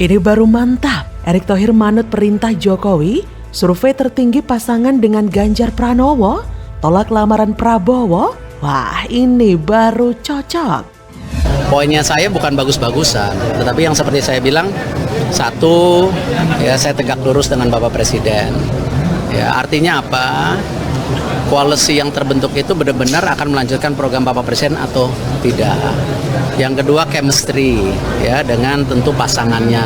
Ini baru mantap. Erick Thohir manut perintah Jokowi, survei tertinggi pasangan dengan Ganjar Pranowo, tolak lamaran Prabowo. Wah, ini baru cocok. Poinnya saya bukan bagus-bagusan, tetapi yang seperti saya bilang, satu, ya saya tegak lurus dengan Bapak Presiden. Ya, artinya apa? Koalisi yang terbentuk itu benar-benar akan melanjutkan program Bapak Presiden atau tidak. Yang kedua, chemistry, ya, dengan tentu pasangannya.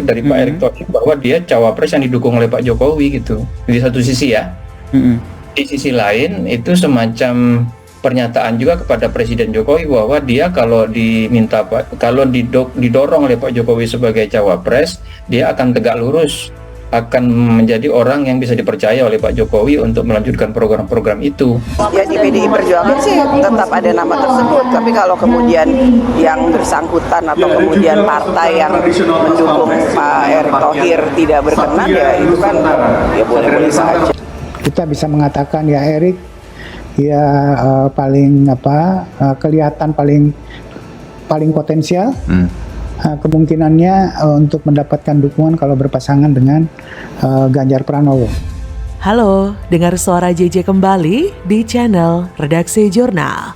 Dari Pak Erick Thohir bahwa dia cawapres yang didukung oleh Pak Jokowi gitu. Di satu sisi ya. Di sisi lain itu semacam pernyataan juga kepada Presiden Jokowi bahwa dia kalau didorong oleh Pak Jokowi sebagai cawapres, dia akan tegak lurus, akan menjadi orang yang bisa dipercaya oleh Pak Jokowi untuk melanjutkan program-program itu. Ya di PDI Perjuangan sih tetap ada nama tersebut, tapi kalau kemudian yang bersangkutan atau kemudian partai yang mendukung Pak Erick Thohir tidak berkenan, ya itu kan ya boleh-boleh saja. Kita bisa mengatakan ya Erick ya kelihatan paling potensial. Kemungkinannya untuk mendapatkan dukungan kalau berpasangan dengan Ganjar Pranowo. Halo, dengar suara JJ kembali di channel Redaksi Jurnal.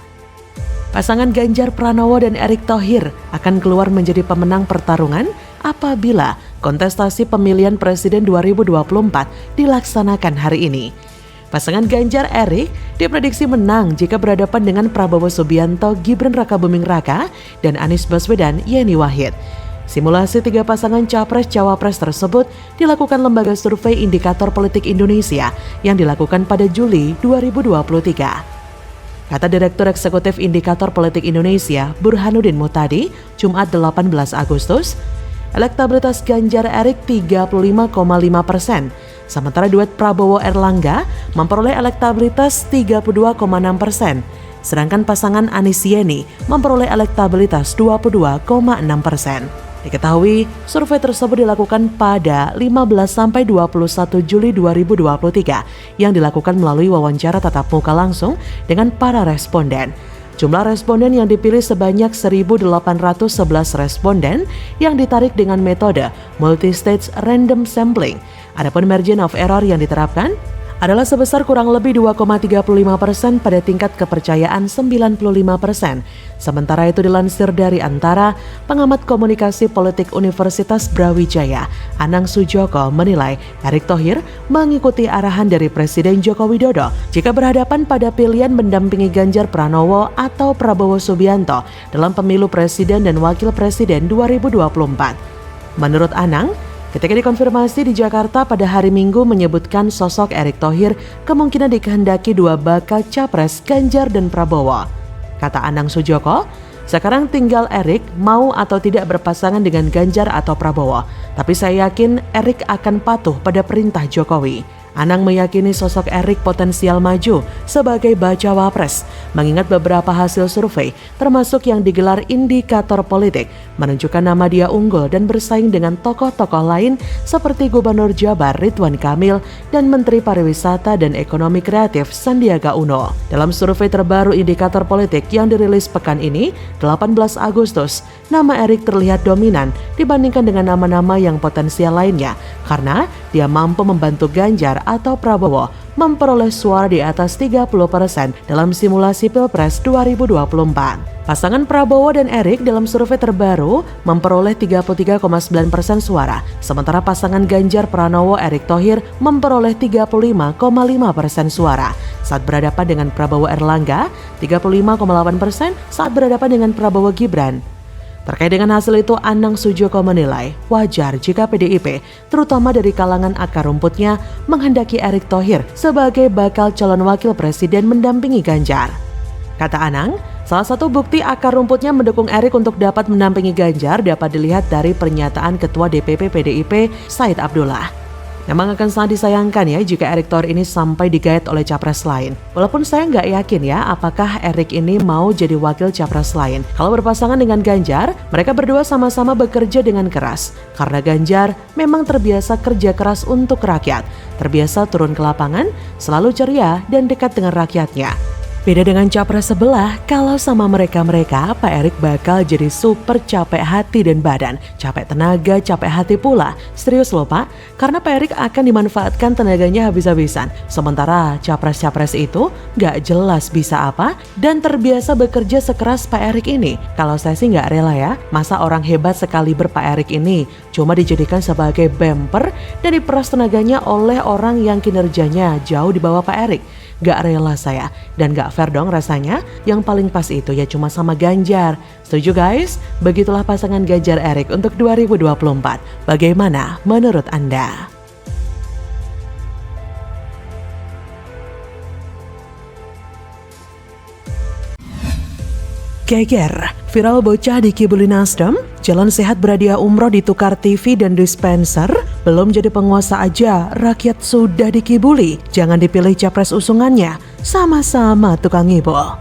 Pasangan Ganjar Pranowo dan Erick Thohir akan keluar menjadi pemenang pertarungan apabila kontestasi pemilihan presiden 2024 dilaksanakan hari ini. Pasangan Ganjar Erick diprediksi menang jika berhadapan dengan Prabowo Subianto, Gibran Rakabuming Raka, dan Anies Baswedan Yeni Wahid. Simulasi tiga pasangan capres-cawapres tersebut dilakukan Lembaga Survei Indikator Politik Indonesia yang dilakukan pada Juli 2023. Kata Direktur Eksekutif Indikator Politik Indonesia, Burhanuddin Muhtadi, Jumat 18 Agustus, elektabilitas Ganjar Erick 35,5%, sementara duet Prabowo Erlangga memperoleh elektabilitas 32,6%, sedangkan pasangan Anies Yeni memperoleh elektabilitas 22,6%. Diketahui, survei tersebut dilakukan pada 15-21 Juli 2023 yang dilakukan melalui wawancara tatap muka langsung dengan para responden. Jumlah responden yang dipilih sebanyak 1.811 responden yang ditarik dengan metode multi-stage random sampling. Adapun margin of error yang diterapkan adalah sebesar kurang lebih 2,35% pada tingkat kepercayaan 95%. Sementara itu dilansir dari Antara, pengamat komunikasi politik Universitas Brawijaya, Anang Sujoko menilai Erick Thohir mengikuti arahan dari Presiden Joko Widodo jika berhadapan pada pilihan mendampingi Ganjar Pranowo atau Prabowo Subianto dalam pemilu presiden dan wakil presiden 2024. Menurut Anang, ketika dikonfirmasi di Jakarta pada hari Minggu menyebutkan sosok Erick Thohir kemungkinan dikehendaki dua bakal capres Ganjar dan Prabowo. Kata Anang Sujoko, sekarang tinggal Erick mau atau tidak berpasangan dengan Ganjar atau Prabowo. Tapi saya yakin Erick akan patuh pada perintah Jokowi. Anang meyakini sosok Erick potensial maju sebagai bacawa pres, mengingat beberapa hasil survei termasuk yang digelar Indikator Politik menunjukkan nama dia unggul dan bersaing dengan tokoh-tokoh lain seperti Gubernur Jabar Ridwan Kamil dan Menteri Pariwisata dan Ekonomi Kreatif Sandiaga Uno. Dalam survei terbaru Indikator Politik yang dirilis pekan ini, 18 Agustus, nama Erick terlihat dominan dibandingkan dengan nama-nama yang potensial lainnya karena dia mampu membantu Ganjar atau Prabowo memperoleh suara di atas 30% dalam simulasi Pilpres 2024. Pasangan Prabowo dan Erick dalam survei terbaru memperoleh 33,9% suara, sementara pasangan Ganjar Pranowo Erick Thohir memperoleh 35,5% suara. Saat berhadapan dengan Prabowo Erlangga, 35,8% saat berhadapan dengan Prabowo Gibran. Terkait dengan hasil itu, Anang Sujoko menilai wajar jika PDIP, terutama dari kalangan akar rumputnya, menghendaki Erick Thohir sebagai bakal calon wakil presiden mendampingi Ganjar. Kata Anang, salah satu bukti akar rumputnya mendukung Erick untuk dapat mendampingi Ganjar dapat dilihat dari pernyataan Ketua DPP PDIP Said Abdullah. Memang akan sangat disayangkan ya jika Erick Thohir ini sampai digait oleh capres lain. Walaupun saya nggak yakin ya apakah Erick ini mau jadi wakil capres lain. Kalau berpasangan dengan Ganjar, mereka berdua sama-sama bekerja dengan keras. Karena Ganjar memang terbiasa kerja keras untuk rakyat. Terbiasa turun ke lapangan, selalu ceria dan dekat dengan rakyatnya. Beda dengan capres sebelah, kalau sama mereka-mereka, Pak Erik bakal jadi super capek hati dan badan. Capek tenaga, capek hati pula. Serius loh Pak, karena Pak Erik akan dimanfaatkan tenaganya habis-habisan. Sementara capres-capres itu gak jelas bisa apa dan terbiasa bekerja sekeras Pak Erik ini. Kalau saya sih gak rela ya, masa orang hebat sekaliber Pak Erik ini cuma dijadikan sebagai bumper dan diperas tenaganya oleh orang yang kinerjanya jauh di bawah Pak Erik. Gak rela saya, dan gak fair dong rasanya. Yang paling pas itu ya cuma sama Ganjar. Setuju guys? Begitulah pasangan Ganjar Erik untuk 2024. Bagaimana menurut Anda? Geger, viral bocah dikibuli Nasdem, jalan sehat berhadiah umroh ditukar TV dan dispenser, belum jadi penguasa aja, rakyat sudah dikibuli, jangan dipilih capres usungannya, sama-sama tukang ngibul.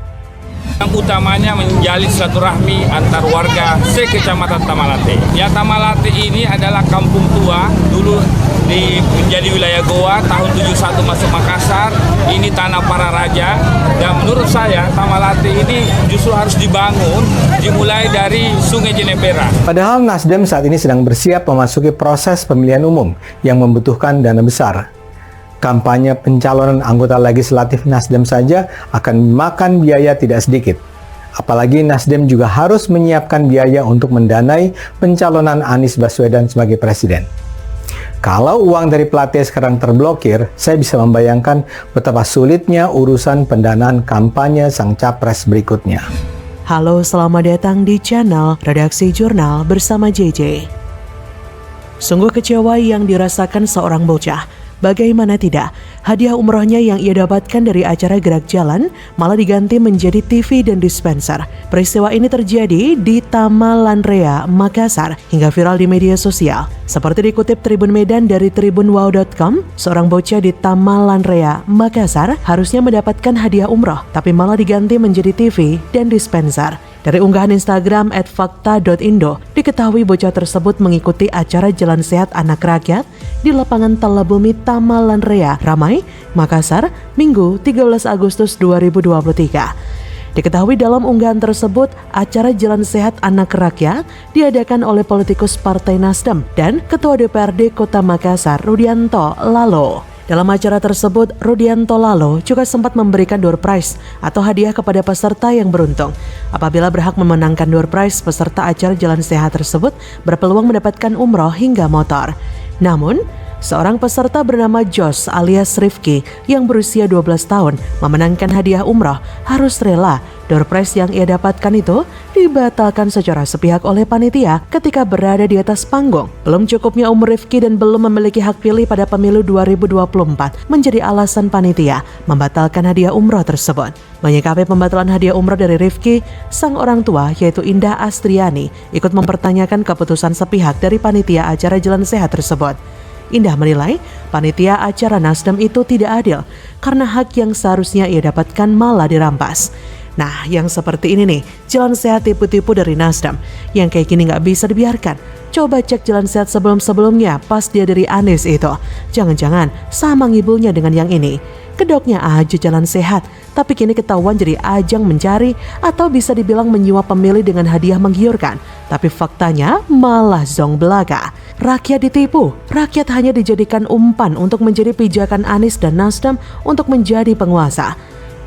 Yang utamanya menjalin silaturahmi antar warga sekecamatan Tamalate. Ya, Tamalate ini adalah kampung tua, dulu menjadi wilayah Goa, tahun 71 masuk Makassar, ini tanah para raja, dan menurut saya Tamalate ini justru harus dibangun, dimulai dari Sungai Jenepera. Padahal Nasdem saat ini sedang bersiap memasuki proses pemilihan umum yang membutuhkan dana besar. Kampanye pencalonan anggota legislatif Nasdem saja akan memakan biaya tidak sedikit. Apalagi Nasdem juga harus menyiapkan biaya untuk mendanai pencalonan Anies Baswedan sebagai presiden. Kalau uang dari pelatih sekarang terblokir, saya bisa membayangkan betapa sulitnya urusan pendanaan kampanye sang capres berikutnya. Halo, selamat datang di channel Redaksi Jurnal bersama JJ. Sungguh kecewa yang dirasakan seorang bocah. Bagaimana tidak, hadiah umrohnya yang ia dapatkan dari acara Gerak Jalan malah diganti menjadi TV dan dispenser. Peristiwa ini terjadi di Tamalanrea, Makassar, hingga viral di media sosial. Seperti dikutip Tribun Medan dari tribunwow.com, seorang bocah di Tamalanrea, Makassar harusnya mendapatkan hadiah umroh, tapi malah diganti menjadi TV dan dispenser. Dari unggahan Instagram @fakta.indo, diketahui bocah tersebut mengikuti acara Jalan Sehat Anak Rakyat di lapangan Talabumi Tamalanrea, Ramai, Makassar, Minggu 13 Agustus 2023. Diketahui dalam unggahan tersebut, acara Jalan Sehat Anak Rakyat diadakan oleh politikus Partai Nasdem dan Ketua DPRD Kota Makassar, Rudianto Lalo. Dalam acara tersebut, Rudianto Lalo juga sempat memberikan door prize atau hadiah kepada peserta yang beruntung. Apabila berhak memenangkan door prize, peserta acara Jalan Sehat tersebut berpeluang mendapatkan umroh hingga motor. Namun, seorang peserta bernama Jos alias Rifki yang berusia 12 tahun memenangkan hadiah umroh harus rela door prize yang ia dapatkan itu dibatalkan secara sepihak oleh panitia ketika berada di atas panggung. Belum cukupnya umur Rifki dan belum memiliki hak pilih pada pemilu 2024 menjadi alasan panitia membatalkan hadiah umroh tersebut. Menyikapi pembatalan hadiah umroh dari Rifki, sang orang tua yaitu Indah Astriani ikut mempertanyakan keputusan sepihak dari panitia acara Jalan Sehat tersebut. Indah menilai panitia acara Nasdem itu tidak adil karena hak yang seharusnya ia dapatkan malah dirampas. Nah, yang seperti ini nih, Jalan Sehat tipu-tipu dari Nasdem. Yang kayak gini gak bisa dibiarkan. Coba cek Jalan Sehat sebelum-sebelumnya pas dia dari Anies itu. Jangan-jangan sama ngibulnya dengan yang ini. Kedoknya aja Jalan Sehat, tapi kini ketahuan jadi ajang mencari atau bisa dibilang menyuap pemilih dengan hadiah menggiurkan. Tapi faktanya malah zong belaka. Rakyat ditipu, rakyat hanya dijadikan umpan untuk menjadi pijakan Anies dan Nasdem untuk menjadi penguasa.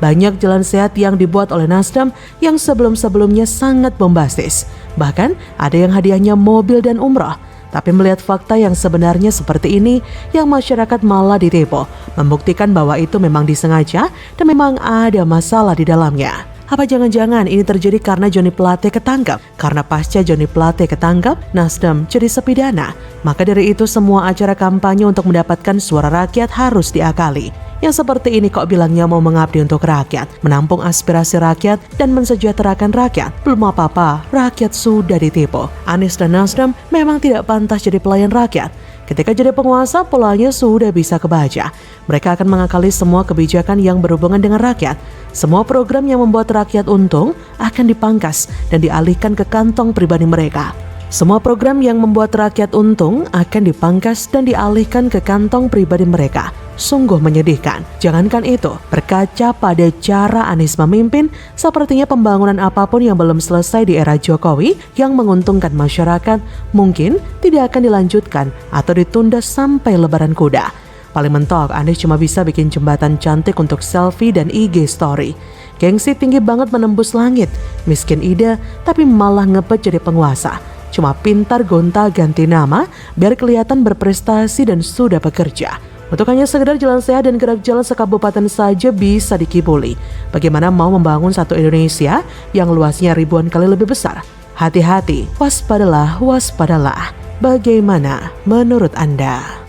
Banyak jalan sehat yang dibuat oleh Nasdem yang sebelum-sebelumnya sangat bombastis. Bahkan ada yang hadiahnya mobil dan umroh. Tapi melihat fakta yang sebenarnya seperti ini, yang masyarakat malah ditipu, membuktikan bahwa itu memang disengaja dan memang ada masalah di dalamnya. Apa jangan-jangan ini terjadi karena Johnny Plate ketangkap? Karena pasca Johnny Plate ketangkap, Nasdem jadi sepi dana. Maka dari itu semua acara kampanye untuk mendapatkan suara rakyat harus diakali. Yang seperti ini kok bilangnya mau mengabdi untuk rakyat, menampung aspirasi rakyat dan mensejahterakan rakyat. Belum apa-apa, rakyat sudah ditipu. Anies dan Nasdem memang tidak pantas jadi pelayan rakyat. Ketika jadi penguasa, polanya sudah bisa kebaca. Mereka akan mengakali semua kebijakan yang berhubungan dengan rakyat. Semua program yang membuat rakyat untung akan dipangkas dan dialihkan ke kantong pribadi mereka. Semua program yang membuat rakyat untung akan dipangkas dan dialihkan ke kantong pribadi mereka. sungguh menyedihkan. Jangankan itu, berkaca pada cara Anies memimpin, sepertinya pembangunan apapun yang belum selesai di era Jokowi yang menguntungkan masyarakat mungkin tidak akan dilanjutkan atau ditunda sampai Lebaran Kuda. Paling mentok, Anies cuma bisa bikin jembatan cantik untuk selfie dan IG story. Gengsi tinggi banget menembus langit, miskin ide tapi malah ngebet jadi penguasa. Cuma pintar gonta-ganti nama biar kelihatan berprestasi dan sudah bekerja. Untuk hanya sekedar jalan sehat dan gerak jalan sekabupaten saja bisa dikibuli. Bagaimana mau membangun satu Indonesia yang luasnya ribuan kali lebih besar? Hati-hati, waspadalah, waspadalah. Bagaimana menurut Anda?